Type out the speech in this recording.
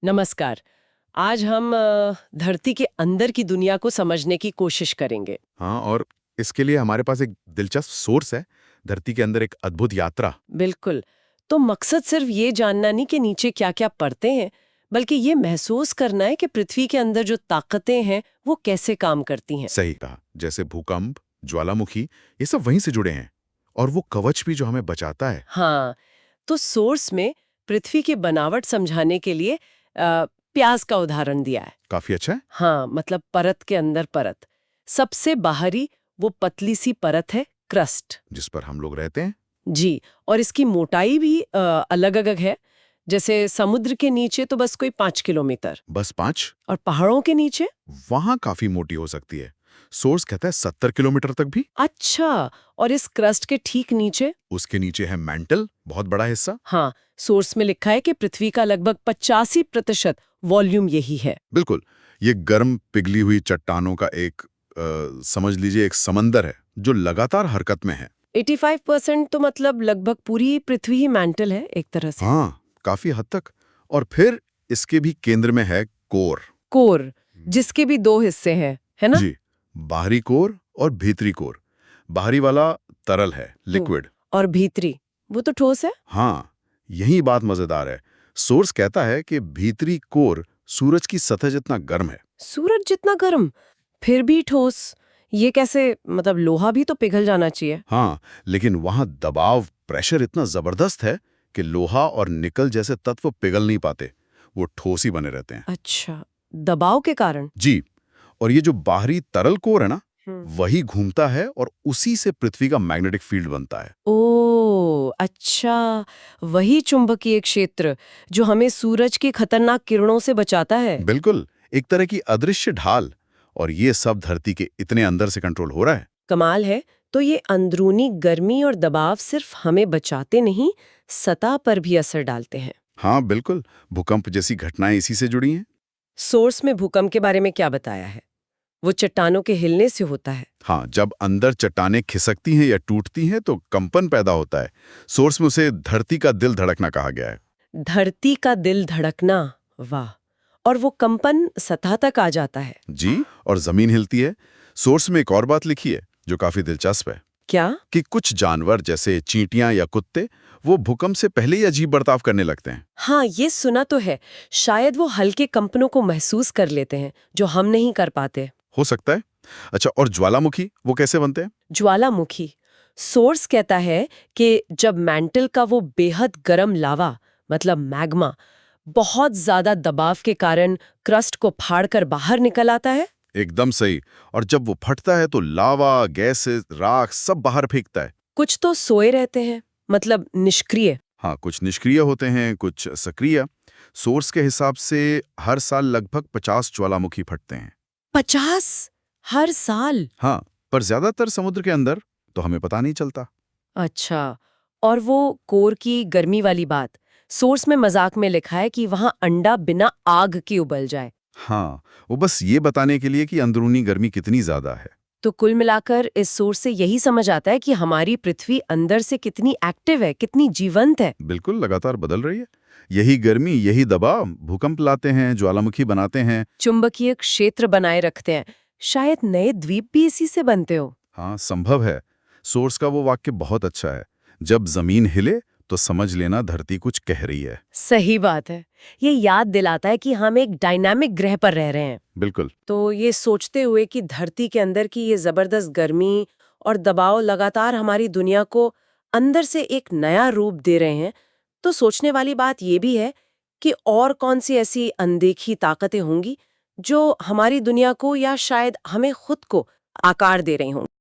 नमस्कार। आज हम धरती के अंदर की दुनिया को समझने की कोशिश करेंगे। हाँ, और इसके लिए हमारे पास एक दिलचस्प सोर्स है, धरती के अंदर एक अद्भुत यात्रा। बिल्कुल। तो मकसद सिर्फ ये जानना नहीं कि नीचे क्या-क्या परतें हैं, बल्कि ये महसूस करना है कि पृथ्वी के अंदर जो ताकतें हैं, वो कैसे काम करती हैं। सही कहा, जैसे भूकंप, ज्वालामुखी, ये सब वहीं से जुड़े हैं। और वो कवच भी जो हमें बचाता है। हाँ, तो सोर्स में पृथ्वी की बनावट समझाने के लिए प्याज का उदाहरण दिया है। काफी अच्छा है। हाँ, मतलब परत के अंदर परत। सबसे बाहरी वो पतली सी परत है क्रस्ट। जिस पर हम लोग रहते हैं। जी, और इसकी मोटाई भी अलग-अलग है। जैसे समुद्र के नीचे तो बस कोई 5 किलोमीटर बस 5? और पहाड़ों के नीचे? वहां काफी मोटी हो सकती है। सोर्स कहता है 70 किलोमीटर तक भी। अच्छा, और इस क्रस्ट के ठीक नीचे? उसके नीचे है मैंटल, बहुत बड़ा हिस्सा। हाँ, सोर्स में लिखा है कि पृथ्वी का लगभग 85% वॉल्यूम यही है। बिल्कुल, ये गर्म पिघली हुई चट्टानों का एक समझ लीजिए एक समंदर है, जो लगातार हरकत में है। 85% तो मतलब लगभग पूरी पृथ्वी ही मैंटल है एक तरह से। हाँ, काफी हद तक। और फिर इसके भी केंद्र में है कोर। कोर, जिसके भी 2 हिस्से हैं, है ना? जी, बाहरी कोर और भीतरी कोर। बाहरी वाला तरल है, लिक्विड। और भीतरी, वो तो ठोस है? हाँ, यही बात मजेदार है। सोर्स कहता है कि भीतरी कोर सूरज की सतह जितना गर्म है। सूरज जितना गर्म, फिर भी ठोस। ये कैसे? मतलब लोहा भी तो पिघल जाना चाहिए। हाँ, लेकिन वहां दबाव प्रेशर इतना जबरदस्त है कि लोहा और निकल जैसे तत्व पिघल नहीं पाते, वो ठोस ही बने रहते हैं। अच्छा, दबाव के कारण? जी, और ये जो बाहरी तरल कोर है ना, हम्म। वही घूमता है और उसी से पृथ्वी का मैग्नेटिक फील्ड बनता है। ओ, अच्छा, वही चुंबकीय क्षेत्र जो हमें सूरज की खतरनाक किरणों से बचाता है। बिल्कुल, एक तरह की अदृश्य ढाल। और ये सब धरती के इतने अंदर से कंट्रोल हो रहा है। कमाल है। तो ये अंदरूनी गर्मी और दबाव सिर्फ हमें बचाते नहीं, सतह पर भी असर डालते हैं। हाँ बिल्कुल, भूकंप जैसी घटनाएं इसी से जुड़ी हैं। सोर्स में भूकंप के बारे में क्या बताया है? वो चट्टानों के हिलने से होता है। हाँ, जब अंदर चट्टानें खिसकती हैं या टूटती हैं तो कंपन पैदा होता है। सोर्स में उसे धरती का दिल धड़कना कहा गया है। धरती का दिल धड़कना, वाह। और वो कंपन सतह तक आ जाता है। जी, और जमीन हिलती है। सोर्स में एक और बात लिखी है जो काफी दिलचस्प है, क्या? कि कुछ जानवर जैसे चींटियां या कुत्ते वो भूकंप से पहले ही अजीब बर्ताव करने लगते हैं। हाँ, ये सुना तो है। शायद वो हल्के कंपनों को महसूस कर लेते हैं जो हम नहीं कर पाते। हो सकता है। अच्छा, और ज्वालामुखी वो कैसे बनते हैं? ज्वालामुखी, सोर्स कहता है कि जब मैंटल का वो बेहद गर्म लावा, मतलब मैग्मा, बहुत ज्यादा दबाव के कारण क्रस्ट को फाड़कर बाहर निकल आता है। एकदम सही। और जब वो फटता है तो लावा, गैसेस, राख सब बाहर फेंकता है। कुछ तो सोए रहते हैं, मतलब निष्क्रिय। हाँ, कुछ निष्क्रिय होते हैं, कुछ सक्रिय। सोर्स के हिसाब से हर साल लगभग 50 ज्वालामुखी फटते हैं। 50 हर साल? हाँ, पर ज्यादातर समुद्र के अंदर, तो हमें पता नहीं चलता। अच्छा, और वो कोर की गर्मी वाली बात, सोर्स में मजाक में लिखा है कि वहां अंडा बिना आग के उबल जाए। हाँ, वो बस ये बताने के लिए कि अंदरूनी गर्मी कितनी ज्यादा है। तो कुल मिलाकर इस सोर्स से यही समझ आता है कि हमारी पृथ्वी अंदर से कितनी एक्टिव है, कितनी जीवंत है। बिल्कुल, लगातार बदल रही है। यही गर्मी, यही दबाव भूकंप लाते हैं, ज्वालामुखी बनाते हैं। चुंबकीय क्षेत्र बनाए रखते हैं। शायद नए द्वीप भी इसी से बनते हो। हाँ, संभव है। सोर्स का वो वाक्य बहुत अच्छा है, जब जमीन हिले तो समझ लेना धरती कुछ कह रही है। सही बात है। ये याद दिलाता है कि हम एक डायनामिक ग्रह पर रह रहे हैं। बिल्कुल। तो ये सोचते हुए कि धरती के अंदर की ये जबरदस्त गर्मी और दबाव लगातार हमारी दुनिया को अंदर से एक नया रूप दे रहे हैं, तो सोचने वाली बात ये भी है कि और कौन सी ऐसी अनदेखी ताकतें होंगी जो हमारी दुनिया को या शायद हमें खुद को आकार दे रही होंगी।